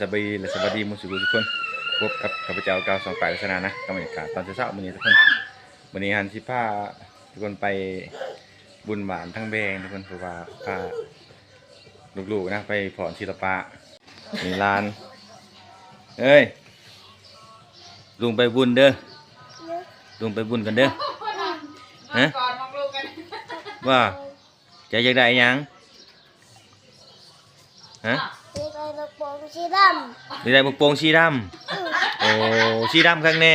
สบายและสวัสดีมุสุกุทุกคนพบกับข้าพเจ้าก้าวสองปลายศาสนานะกับบรรยากาศตอนเช้าๆวันนี้ทุกคนวันนี้ฮันสิพาทุกคนไปบุญหวานทั้งแบงทุกคนเพราะว่าพาลูกๆนะไปถอนศิลปะมีร้านเอ้ยลุงไปบุญเด้อลุงไปบุญกันเด้อฮะว่าจะอยากได้ยังฮะมีได้บุกโป่งสีดำโอ้สีดำข้างใน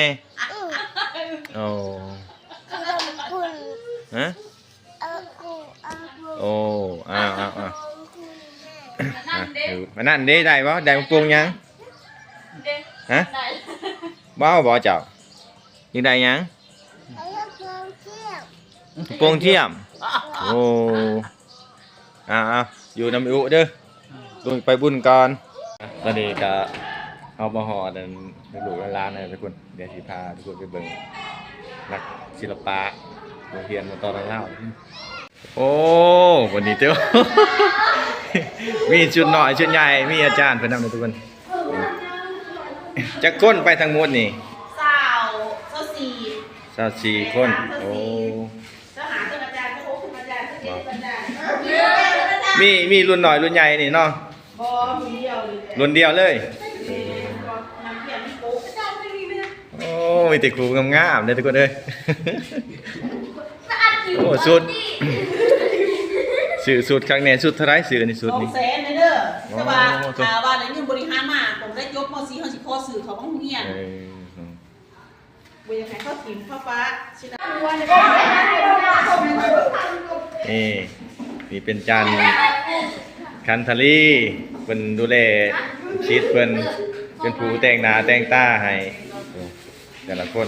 โอ้ฮะโอ้อ้าวมานั่นได้ได้ปะได้บุกโป่งยังฮะบ้าบ่เจ้ายังได้ยังโป่งเทียมโอ้อยู่น้ำอุเด้อลุงไปบุญก่อนตอนนี้ก็เอามาห่อเดินลูกร้านเลยทุกคนเดี๋ยวสิพาทุกคนไปเบิ่งนักศิลปะโรงเรียนมาตอนเล่าโอ้วันนี้เจ้า มีชุดหน่อยชุดใหญ่มีอาจารย์เพื่อนนำเลยทุกคนจะก้นไปทางมดนี่24 คนโอ้มีรุ่นหน่อยรุ่นใหญ่นี่เนาะรุ่นเดียวเลยโอ้มีแต่ครูงามๆเลยทุกคนเลยโอ้สุดสุดครั้งนี้สุดเท่าไรสื่อนี่สุดนี่200,000เลยเด้อแต่ว่าว่าในเงินบริหารมาผมได้ยกม.4เขาสิขอสื่อเขาบ้างเฮียนบ่อยากให้เขาถิ่มเข้าฟ้าสินะนี่เป็นจานคันทลีเป็นดูแลชีตเป็นผู้แต่งหน้าแต่งตาให้แต่ละคน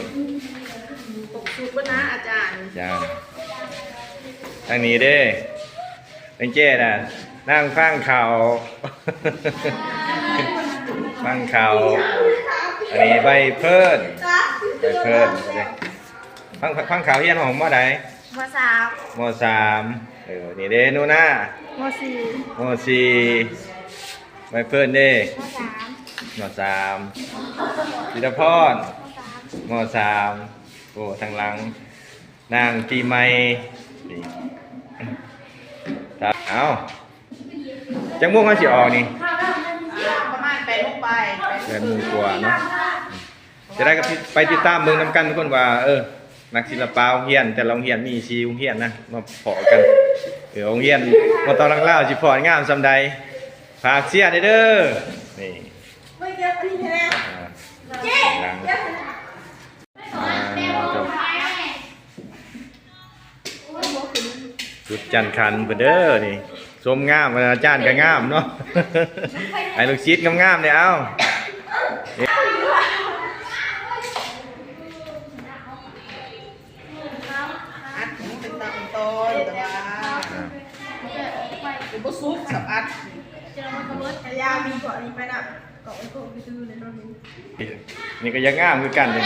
ตกสูตรบ่นะอาจารย์ทางนี้เด้เป็นเจ้น่ะนั่งฟังข่าวฟังข่าวอันนี้ใบเพิ่นฟังข่าวเฮียนของม.ใดม.3นี่เด้นู่นน่ะม.4ใบเพิ่นเด้ม.3 ธีรพรม.3 โอ้ทางหลังนางปีใหม่เอาจังม่วงเขาสิออกนี่ประมาณ8 โมงกว่าเนาะจะได้ไปติดตามเมืองนำกันทุกคนว่านักศิลปะโรงเรียนแต่ละโรงเรียนมี4โรงเรียนนะมาพอกันโรงเรียนมาตอนล่างๆสิพองามซำใดฝากเชียร์เด้อนี่ไม่เก็บอันนี้แน่เจ๊จุดจันคันเพิ่นเด้อนี่ชมงามอาจารย์ก็งามเนาะไอ้ลูกศิษย์งามๆเนี่ยเอาอัดเป็นตำต้นแต่ว่าเป็นบ่ซุปสับอัดจะมาขบวนยามีเกาะนี้ไปน่ะเกาะโคไปซื้อเลยเนาะนี่ก็ยังงามคือกันเลย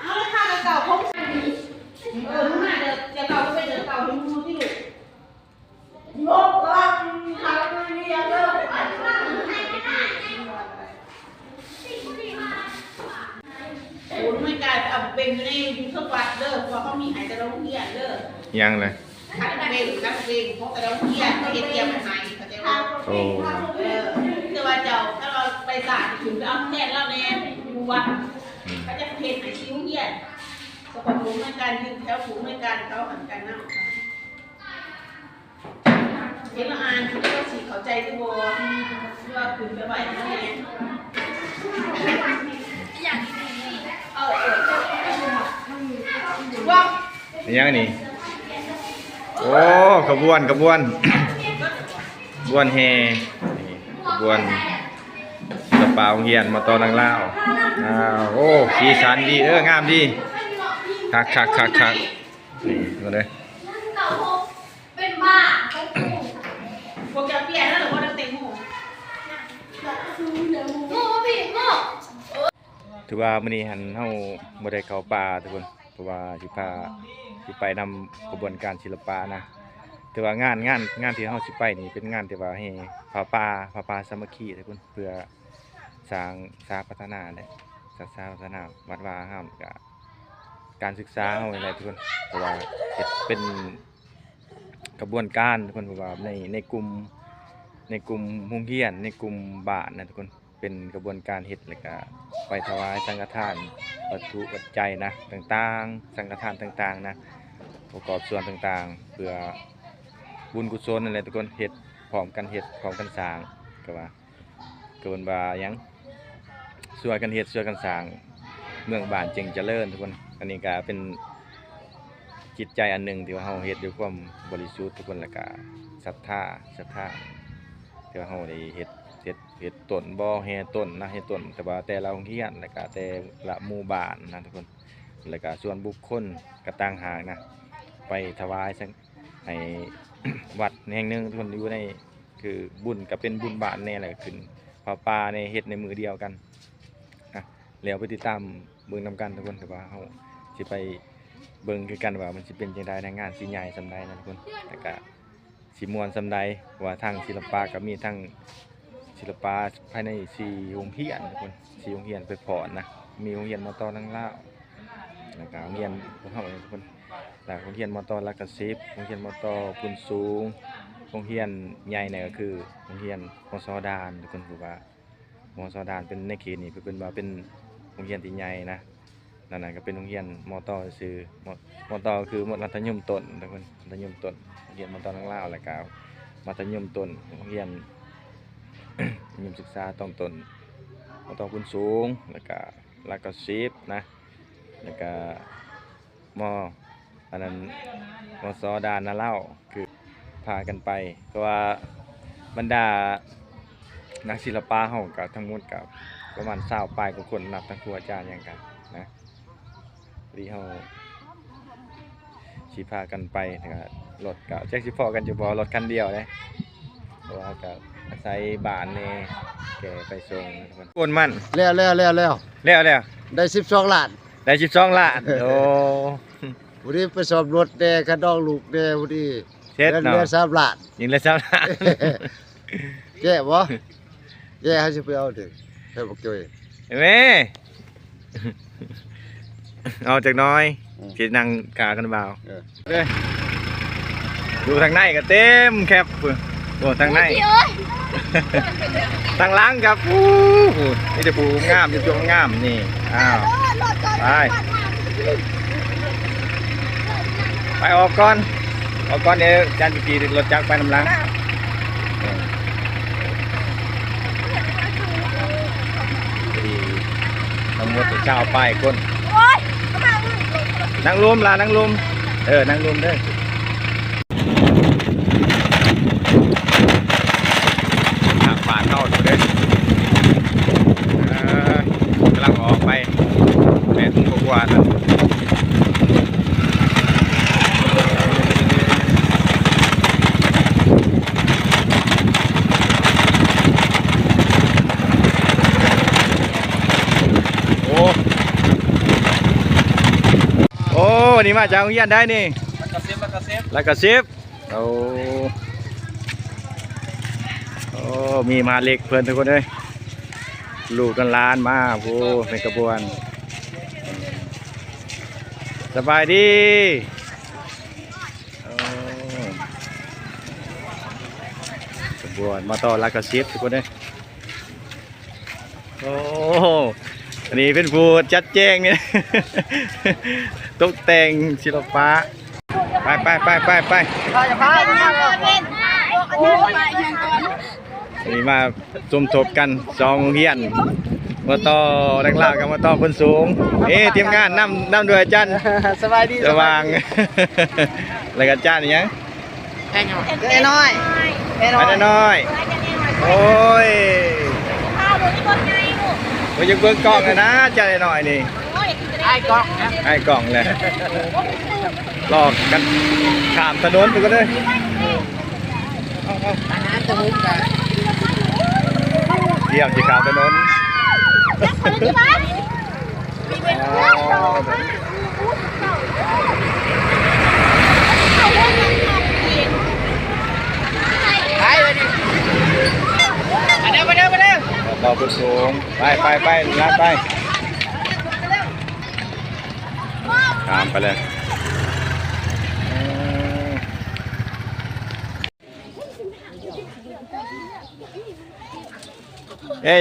เอาแล้วค่ะเก่าพงลูกหน้าเดี๋ยวเก่าก็เป็นเก่าที่มูที่ลูกยกลังทางนี้ยังเลิกโอ้ไม่กล้าเอาเป็นอยู่ในยูทูบวัดเด้อเพราะเขามีหายแต่เราเฮียนเด้อยังเลยคัดเป็นเพราะแต่เราเฮียนเขาเตรียมมาให้เขาจะว่าโอ้แต่ว่าเจ้าถ้าเราไปศาลถึงเอาแน่เราแน่อยู่วัดเขาจะเพจไหนซิ้วเฮียนสปอร์ตผูในการยืนแถวผูในการเขาหันกันนั่งเห็นละอ่านคือว่าสีเข้าใจที่บัวว่าคืนไปไหวนั่นเองว่ายังนี่โอ้ขบวนแห่ขบวนศิลปะโรงเรียนมาตอนล่างๆโอ้สีสันดีงามดีคักนี่มาเลยเป็นบ้าพวกแกเปลี่ยนแล้วหรือว่าเต็มหูถือว่ามื้อนี้หันเฮาบ่ได้เข้าป่าทุกคนเพราะว่าสิไปนำกระบวนการศิลปะนะ แต่ว่างานที่เฮาสิไปนี่เป็นงานที่ว่าให้พาป่าสามัคคีทุกคนเพื่อสร้างพัฒนาและสร้างพัฒนาวัดวาห้ามกับการศึกษาเฮาอะไรทุกคนเพราะว่าเฮ็ดเป็นกระบวนการทุกคนเพราะว่าในกลุ่มโรงเรียนในกลุ่มบ้านนะทุกคนเป็นกระบวนการเฮ็ดแล้วก็ไปถวายสังฆทานวัตถุปัจจัยนะต่างๆสังฆทานต่างๆนะประกอบส่วนต่างๆเพื่อบุญกุศลนั่นแหละทุกคนเฮ็ดพร้อมกันสร้างก็ว่าเกินว่าหยังช่วยกันเฮ็ดช่วยกันสร้างเมืองบ้านจึงเจริญทุกคนอันนี้ก็เป็นจิตใจอันหนึ่งที่ว่าเฮาเฮ็ดด้วยความบริสุทธิ์ทุกคนแล้วก็ศรัทธาที่ว่าเฮาได้เฮ็ดต้นบ่แห่ต้นนะเฮ็ดต้นแต่ว่าแต่ละโรงเรียนแล้วก็แต่ละหมู่บ้านนะทุกคนแล้วก็ส่วนบุคคลก็ต่างหากนะไปถวายให้ วัดแห่งหนึงทุกคนอยู่ในคือบุญก็เป็นบุญบ้านแน่แหละขึ้นป่าในเฮ็ดในมือเดียวกันนะแล้วไปติดตามเบิ่งนำกันทุกคนแต่ว่าเฮาสิไปเบิ่งคือกันว่ามันสิเป็นจังได๋ในงานสิใหญ่ซำใดนะทุกคนแล้วก็สิม่วนซำใดว่าทางศิลปะก็มีทั้งศิลปะภายใน4โรงเรียนทุกคน4โรงเรียนไปพรนะมีโรงเรียนมตนังลาวแล้วก็โรงเรียนพวกเฮาทุกคนแล้วโรงเรียนมตลักกะสิบโรงเรียนมตพุนสูงโรงเรียนใหญ่เนี่ยก็คือโรงเรียนมสดานทุกคนรู้ว่ามสดานเป็นในเขตนี่เป็นว่าเป็นโรงเรียนที่ใหญ่นะนั่นน่ะก็เป็นโรงเรียนมตซื่อมตคือมัธยมต้นทุกคนมัธยมต้นโรงเรียนมตนังลาวแล้วก็มัธยมต้นโรงเรียน มัธยมศึกษาต้องต้นมตพุนสูงแล้วก็ลักกะสิบนะแล้วก็มอันนั้นมสดานนาเล่าคือพากันไปเพราะว่าบรรดานักศิลปะเฮากับทั้งหมดกับประมาณ20ปลายกว่าคนนับทั้งครูอาจารย์อย่างกันนะที่เฮาสิพากันไปนะครับรถก็แจ็คสิพอกันอยู่บ่รถคันเดียวเด้เพราะว่าก็อาศัยบ้านแน่แกไปส่งทุกคนโอนมันแล้วได้12ล้านได้12ล้านโอ้ ผู้นี้ไปสอบรถแน่กระดองลูกแน่ผู้นี้ เช็ดเนาะ เดือน3ล้าน ยิงเลย3ล้าน แก่บ่แก่เฮาสิไปเอาเด้อให้บ่เกี่ยว เห็นไหมเอาจากน้อยที่นั่งกากันเบาเด้อดูทางในก็เต็มแคบโอ้ทางในทางหล้างครับนี่จะปูงามจะจงงามนี่อ้าวไปออกก่อนเดี๋ยวจานจีกีรถจักรไปน้ำล้างทั้งหมดเจ้าไปก้นนั่งรวมล่ะนั่งรวมนั่งรวมเด้อทางป่าเข้าดูเด้อกำลังออกไป8 โมงกว่าๆแล้ววันนี้มาจากโรงเรียนได้นี่ลักกะซิบโอ้มีมาเล็กเพื่อนทุกคนเลยลูกกันล้านมาโอ้ในกระบวนสบายดีกระบวนมาต่อลักกะซิบทุกคนเลยโอ้อันนี้เป็นผู้จัดแจงเนี่ย ตกแต่งศิลปะไปนี่มาสมทบกัน2 โรงเรียนมาต่อดังล่างกับมาต่อคนสูงทีมงานนำโดยอาจารย์ สบายดี สว่าง แล้วก็อาจารย์ยังแค่น้อยโอ้ยมันยังเบิ่งกล้องเลยนะอาจารย์หน่อยนี่ไอ้กล่องเลยหลอกกันข้ามถนนไปก็ได้เดี๋ยวจะข้ามถนน งไปลาดไปตามไปเลย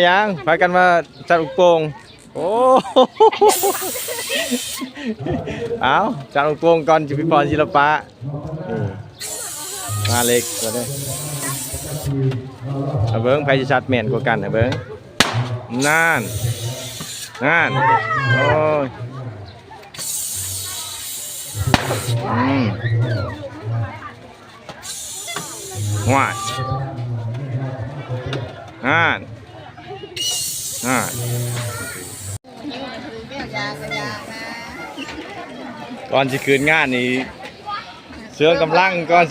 ยังไปกันมาจัดลูกโป่งโอ้เอาจัดลูกโป่งก่อนจะไปพรศิลปะมาเล็กตัวนี้เอาเบิ้งไผจะชัดแม่นกว่ากันเอาเบิ้งนั่นโอ้ยว้ายก่อนจะคืนงานนี่เสื่อมกำลังก่อน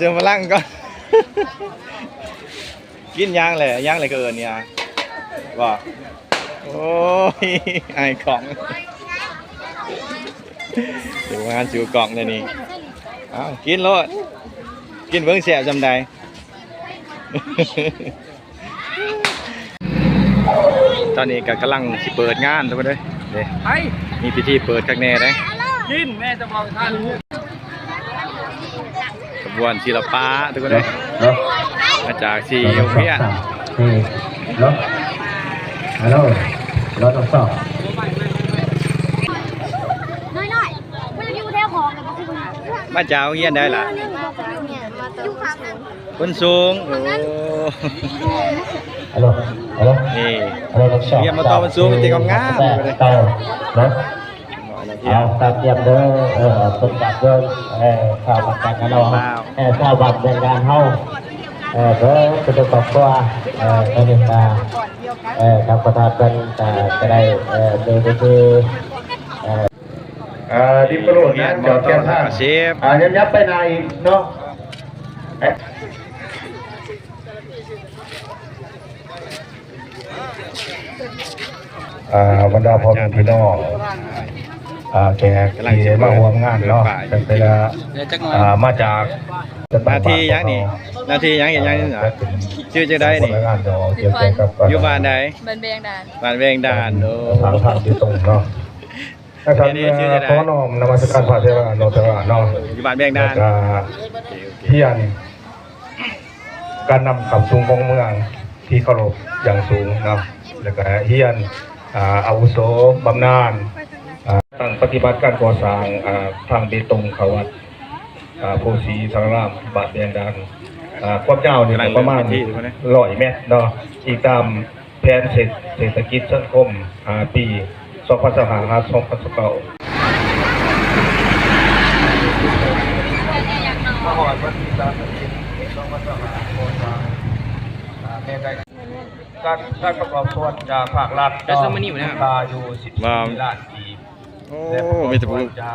กินย่างเลยเกินเนี่ยว่าโอ้ยไอ้ของถึงงานจิวกล่องเลยนี่เอากินโลดกินเบิ้งเสียจำได้ตอนนี้ก็กำลังสิเปิดงานทุกคนเลยมีพิธีเปิดข้างในเลยกินแม่จะบอกท่านขบวนศิลปะทุกคนเลยมาจากสี่โรงเรียนฮัลโหลรถสอบน้อยมันจะอยู่แถวของกับคุณ มาจากโรงเรียนได้ล่ะคนสูงโอ้ฮัลโหลนี่ รถสอบเรียนมาต่อมันสูงมันตีกับงามเลยเต่ารถเอาตามเตรียมเด้อคนจัดเด้อข้าวบัตรกันเราข้าวบัตรเป็นการเฮาเด้อเป็นตัวครอบครัวตอนนี้ทางประธานเป็นจะได้ดูคือดิปโลดนะจอดแก้วท่ายับไปไหนเนาะบรรดาพ่อแม่พี่น้องแขกที่มาร่วมงานเนาะเป็นเวลามาจากนาทียังนี่ชื่อจะได้นี่อยู่บ้านใดบ้านเวียงด่านโอ้ทางที่ตรงเนาะท่านขอน้อมนมัสการพระเทวะเนาะอยู่บ้านเวียงด่านเฮียนการนำคำสูงของเมืองที่เคารพอย่างสูงเนาะแล้วก็เฮียนอาวุโสบำนาญตั้งปฏิบัติการก่อสร้างทางเบตงเขาวัดโพสีสารามบาดแดงดันความยาวเนี่ยประมาณ100 เมตรเนาะอีกตามแผนเศรษฐกิจสังคมปี2025-2029การประกอบส่วนจากภาครัฐก็อยู่14 ล้านกีบโอ้มีแต่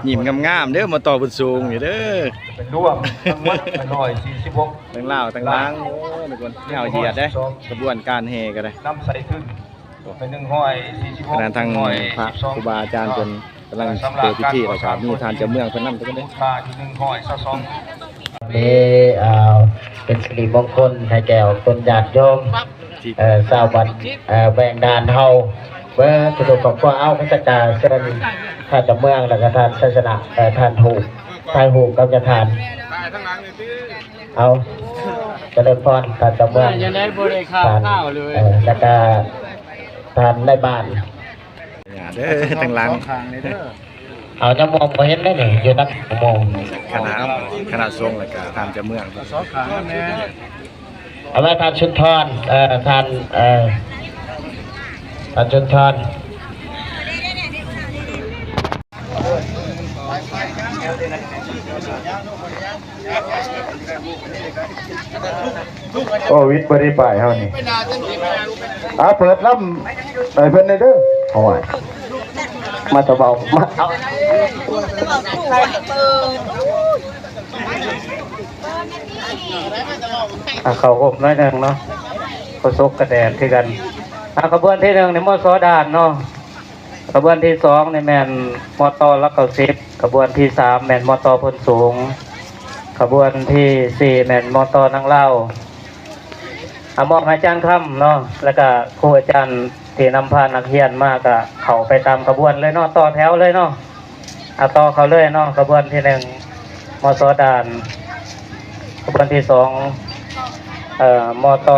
หยิมงามๆเด้อมาต่อบนสูงอยู่เด้อเป็นรวมทั้งหมด146ทั้งลาวทั้งล้างโอ้ทุกคนเฮาเหยียดเด้กระบวนการเฮก็ได้นำใส่ขึ้นเป็น146ขณะทางพระครูบาอาจารย์จนกำลังเปิดพิธีแล้วครับมีทานเจ้าเมืองเพิ่นนำทุกคนเด้เป็นสิริมงคลให้แก่คนญาติโยมชาวบ้านแวงดานเฮาเมื่อจุดของพ่อเอาพระจักรเชิญท่านเจ้าเมืองแล้วก็ท่านศาสนาท่านหูทายหูกำจะทานเอาเจริญพรท่านเจ้าเมืองท่านแล้วก็ท่านในบ้านเด้อทั้งหลังเอาน้ำมองมาเห็นได้หนึ่งอยู่นักมองขนาดทรงเลยกับทานเจ้าเมืองเอาไว้ทานชุนทรทานชุนทรโอ้วิทย์บริบายเฮานี่เปิดลำเพิ่นได้เด้อโอ้ยมาตะเบามาเขาอบน้อยหนึ่งเนาะเขาซกกระแดดที่กันขบวนที่1ในมอสอด่านเนาะขบวนที่2ในแมนมอตอลักเกาซิบขบวนที่3แมนมอตอพลสูงขบวนที่4แมนมอตอนังเล่ามอบอาจารย์ค่ำเนาะแล้วก็ครูอาจารย์ ที่นำพานักเรียนมากะเข้าไปตามขบวนเลยเนาะต่อแถวเลยเนาะต่อเขาเลยเนาะขบวนที่หนึ่งมสด่านขบวนที่สองมต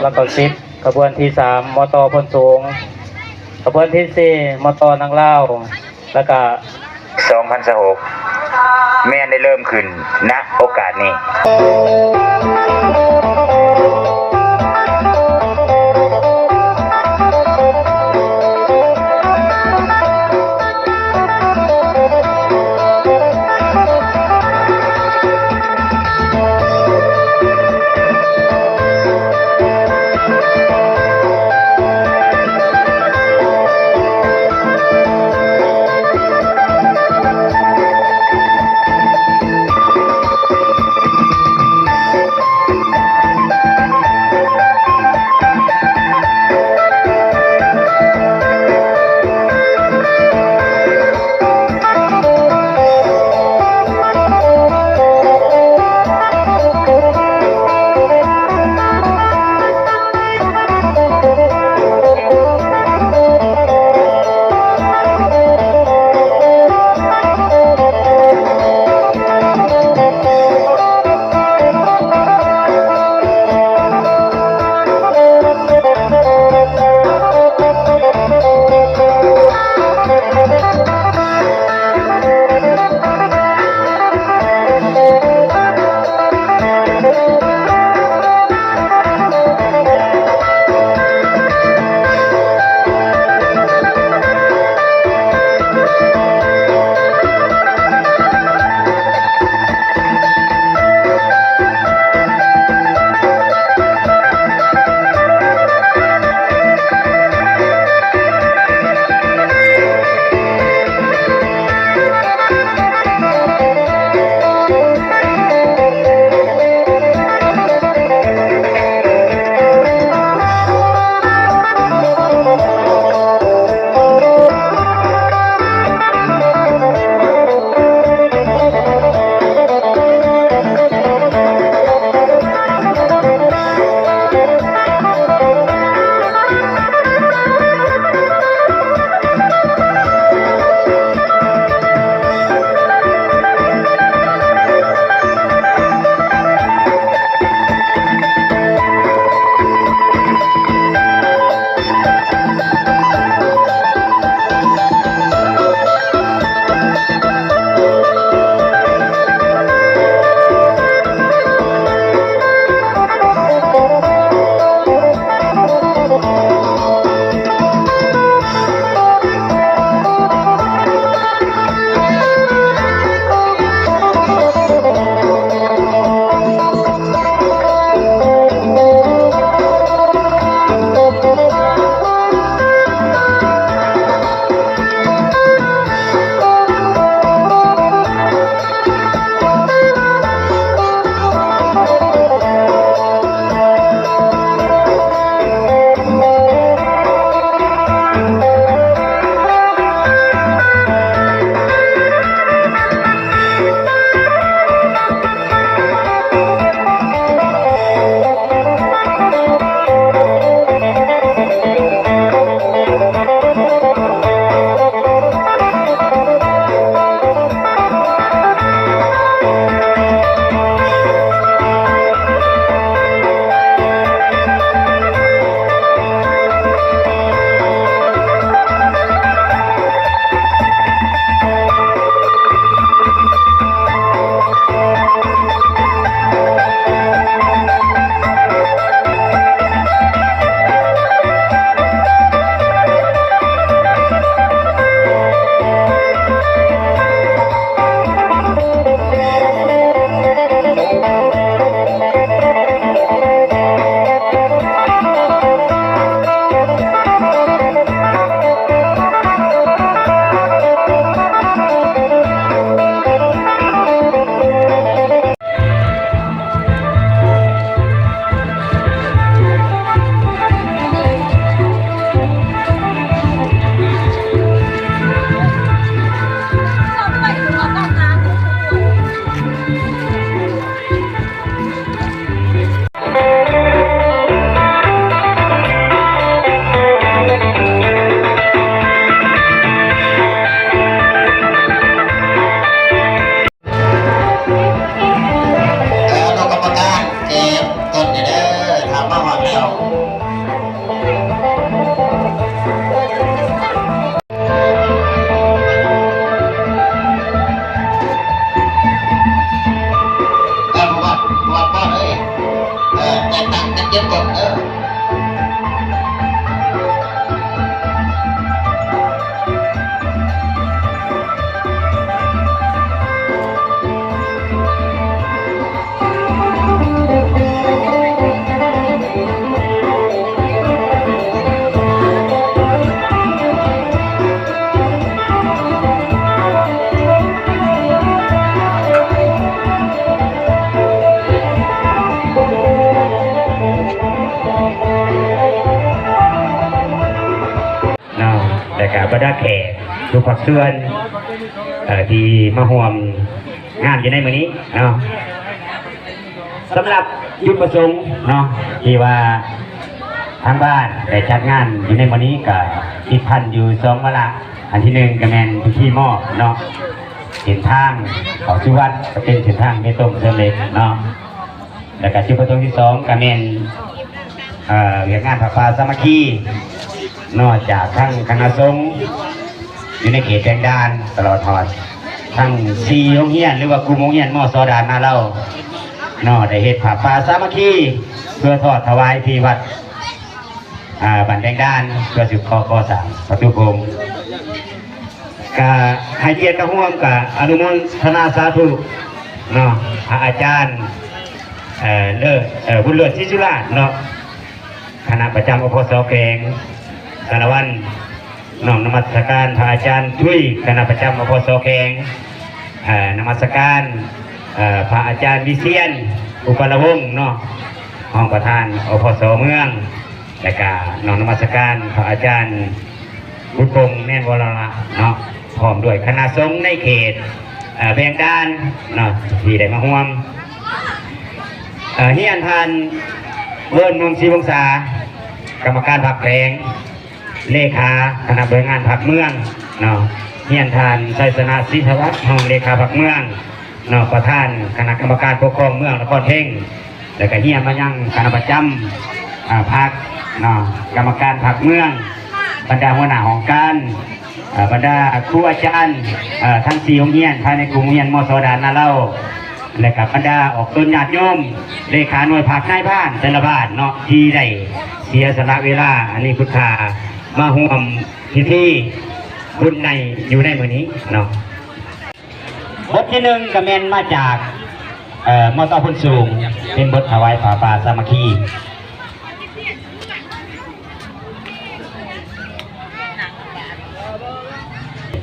แล้วก็สิบขบวนที่สามมตพลสูงขบวนที่สี่มตนางเล่าแล้วก็2016แม่ได้เริ่มขึ้นณโอกาสนี้ จ็บก่อนแต่กับบรรดาแขกทุกภาคส่วนที่มาร่วมงานอยู่ในมื้อนี้เนาะสำหรับจุดประสงค์เนาะที่ว่าทางบ้านได้จัดงานอยู่ในมื้อนี้ก็ติดพันอยู่2วาระอันที่1ก็แม่นพิธีมอบเนาะเส้นทางเข้าสู่วัดก็เป็นเส้นทางเมตตงเสริมเล็กเนาะแล้วก็จุดประสงค์ที่2ก็แม่นเรื่องงานพระป่าสามัคคีนอกจากทั้งคณะสงฆ์อยู่ในเขตแดงดานตลอดทอดทั้ง4โรงเรียนหรือว่ากลุ่มโรงเรียนมอสอดานนาเล่านอกได้เฮ็ดผ้าป่าสามัคคีเพื่อทอดถวายที่วัดบ้านแดงดานเพื่อสืบก่อสร้างประตูโคมก็ให้เกียรติกระห่วมกับอนุโมทนาสาธุเนาะพระอาจารย์บุญเลิศศิสุราชเนาะคณะประจำอพสแกงสารวัตรน้อมนมัสการพระอาจารย์ทุยคณะประจำอพสแกงนมัสการพระอาจารย์วิเชียนอุปละวงศ์เนาะห้องประธานอพสเมืองและก็น้อมนมัสการพระอาจารย์บุญพงษ์แม่นวรละเนาะพร้อมด้วยคณะสงฆ์ในเขตแบงด้านเนาะที่ได้มาร่วมเฮียนพันเวิร์นเมืองศรีวงศากรรมการพรรคแพงเลขาคณะบริหารพรรคเมืองเนาะเฮียนทานไสสนาศิทวัฒน์ห้องเลขาพรรคเมืองเนาะประธานคณะกรรมการปกครองเมืองนครเพ่งแล้วก็เฮียนมายังคณะประจำพรรคเนาะกรรมการพรรคเมืองบรรดาหัวหน้าของการบรรดาครูอาจารย์ทั้ง4โรงเรียนภายในกลุ่มโรงเรียนมอสอดานนาเล่าและกับบรรดาออกตนญาติโยมเลขาหน่วยภาคนายบ้านแต่ละบ้านเนาะที่ได้เสียสละเวลาอันนี้พุทธามาร่วมพิธีบุญในอยู่ในมื้อนี้เนาะบทที่1ก็แม่นมาจากมอตอพุ่นสูงเป็นบทถวายผ้าป่าสามัคคี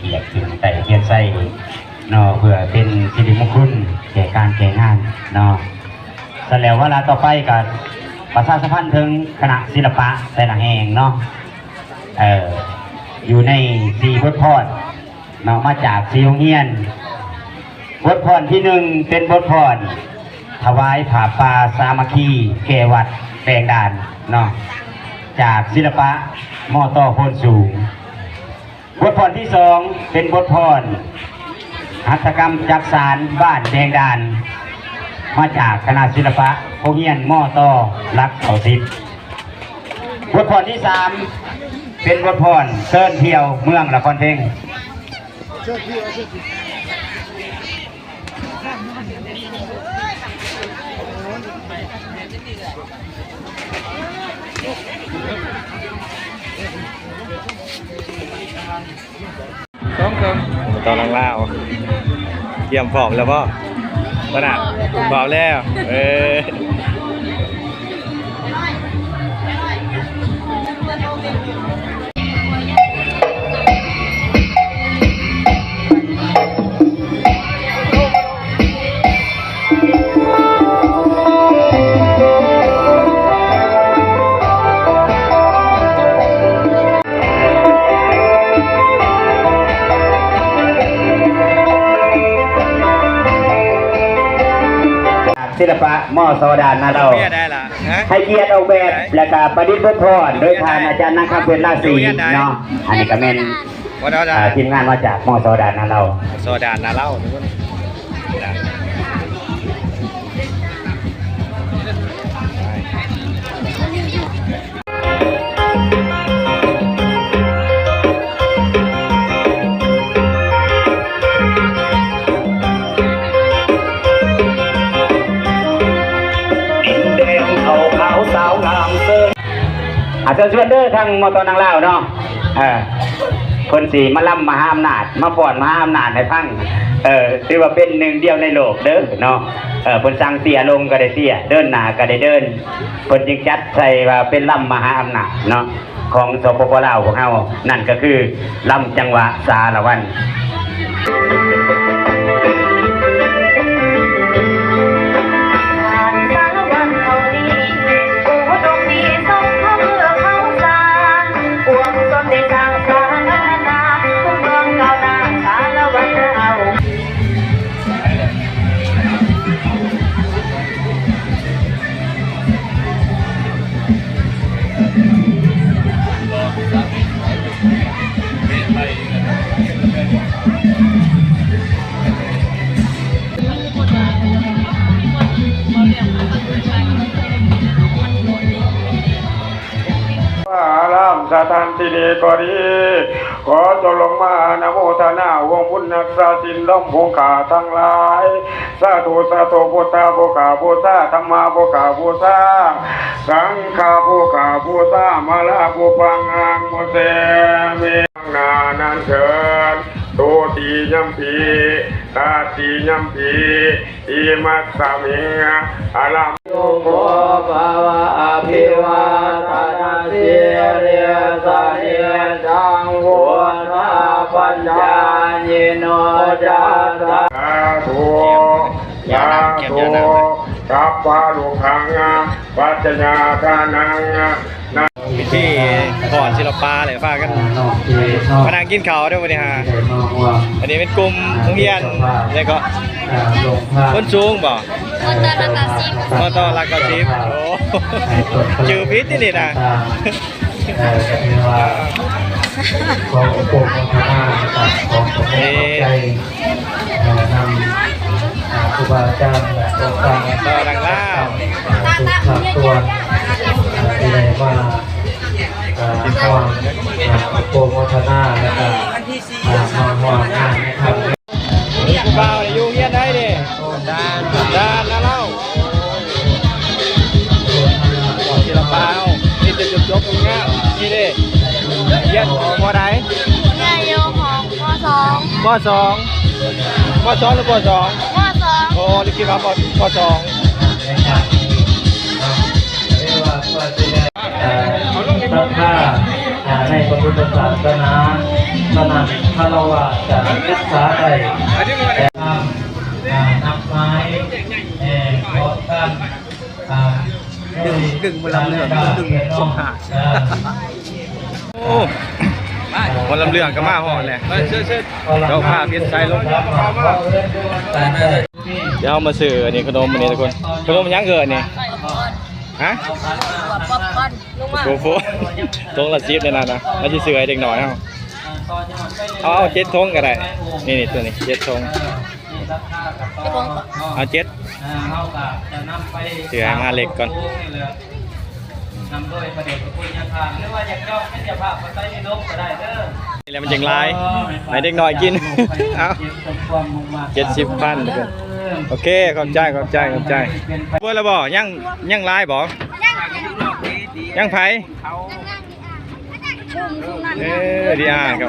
เกียรติแต่เกียรติใส่เนาะเพื่อเป็นสิริมงคลแก่การแก่งานเนาะเสร็จแล้วเวลาต่อไปก็ประชาสัมพันธ์ถึงคณะศิลปะแต่ละแห่งเนาะอยู่ใน4บทพรเนาะมาจาก4โรงเรียนบทพรที่1เป็นบทพรถวายผ้าป่าสามัคคีแก่วัดแดงดานเนาะจากศิลปะมอตอโพนสูงบทพรที่2เป็นบทพรหัตถกรรมจักสานบ้านแดงดานมาจากคณะศิลปะโรงเรียนมอตอรักเขาทิพย์บทพรที่3เป็นบทพรเชิญเที่ยวเมืองนครเพ่งตอนล่างๆเกี่ยมพร้อมแล้วพ่อขนาดพร้อมแล้วศิลปะมอสอดานนาเราให้เกียรติออกแบบและก็ประดิษฐ์บทพรโดยทางอาจารย์นักขับเป็นราศีเนาะอันนี้ก็เป็นทีมงานมาจากมอสอดานนาเราสอดานนาเล่าสาวง เชิญชวนเด้อทางมอตอนางลาวเนาะคนสีมาล่ำมหาอำนาจมาป้อนมหาอำนาจให้ฟังถือว่าเป็นหนึ่งเดียวในโลกเด้อเนาะเพิ่นสั่งเตี้ยลงก็ได้เตี้ยเดินหน้าก็ได้เดินเพิ่นจึงจัดใส่ว่าเป็นล่ำมหาอำนาจเนาะของสปปลาวของเฮานั่นก็คือล่ำจังหวะสารวันอารามสถานที่นี้ก็ดีขอจงลงมานะโมทนาวงบุญนักษาสินล้อมพงขาทั้งหลายสาธุสาธุพุทธาภูขาภูษาธรรมาภูขาภูษาสังฆาภูขาภูษามาลาภูปังอังมุเสมินานันเถิดตูตียัมพีตาตียัมพีอิมัสสามิงอารามโยโกภาวะอภิวาทนาสิริสานิจังโหราปัญญาญิโนจัตตาธุยาธุกัปปะลุคังปัจจญาทานังพิธีก่อนศิลปะเลยพากันมานั่งกินข้าวด้วยวันนี้ฮะอันนี้เป็นกลุ่มโรงเรียนแล้วก็คนสูงบ่มอตอลักกะซิบโอ้ชื่อพิษนี่นะของโปรโมทนาของใจนำครูบาอาจารย์ตัวกลาง ต่อดังล่าทุกตัวที่ไหนว่าความโปรโมทนานะครับมาห่วงงานนะครับนี่กูบ่าวอยู่เฮียนได้ดิดานนะเล่าศิลปะนี่จะจบงานนี่ดิเฮียนของมอไหนเนี่ยโยของม.2 ม.2หรือป.2โอ้นี่คิดว่าป.2ศรัทธาในพระพุทธศาสนาขณะคารวะจะศึกษาได้แต่นำไม้ขอท่านดึงมันลำเรื่องดึงสมหาโอ้มันลำเรื่องก็มาห่อแหละเชิดเราพาเพี้ยนใจลงเดี๋ยวเอามาซื้ออันนี้ขนมอันนี้ทุกคนขนมยังเกินนี่ฮะโอ้โหทงละ10เลยนะแล้วจะซื้อให้เด็กหน่อยเอา7 ทงก็ได้นี่ตัวนี้7 ทงเอา7เสือมาเล็กก่อนนำโดยประเด็จพระพุทธญาณหรือว่าอยากย่อเป็นเจ้าภาพก็ใส่ในนกก็ได้เด้อนี่แหละมันจังไรให้เด็กหน่อยกินเอา70,000โอเคขอบใจเพื่อนเราบอกยังลายบอกยังไผดีอ่านกัน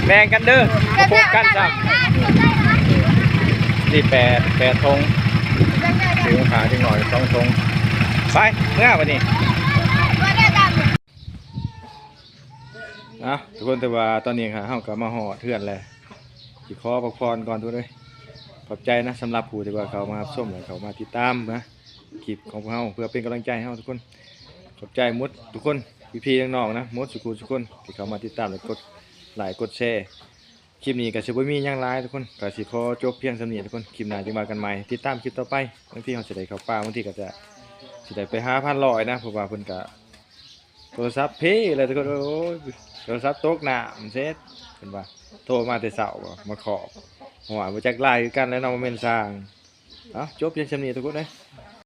แบ่งกันเด้อพบกันจ้ะนี่8 ทงถือขาที่หน่อย2 ทงไปเมื่อวันนี้ทุกคนแต่ว่าตอนนี้ค่ะเฮาก็มาห่อเทื่อนแล้วสิขอพักผ่อนก่อนทุกเลยขอบใจนะสำหรับผู้ที่ว่าเขามาส้มและเขามาติดตามนะคลิปของพวกเฮาเพื่อเป็นกำลังใจให้เฮาทุกคนขอบใจมดทุกคนพี่ๆน้องๆนะมดสุขุทุกคนที่เขามาติดตามและกดไลค์กดแชร์คลิปนี้ก็สิบ่มีหยังหลายทุกคนก็สิขอจบเพียงเท่านี้ทุกคนคลิปหน้าจะมากันใหม่ติดตามคลิปต่อไปบางทีเฮาสิได้เข้าป่าบางทีก็จะสิได้ไปหาพันลอยนะเพราะว่าเพิ่นก็โทรศัพท์เพอะไรทุกคนโอ้ยโทรศัพท์ตกน้ำเซ็ตเพิ่นว่าโทรมาแต่เช้ามาขอหัวมาจากไลน์กันแล้วเนาะมาเม่นสร้างจบเพียงเท่านี้ทุกคนเด้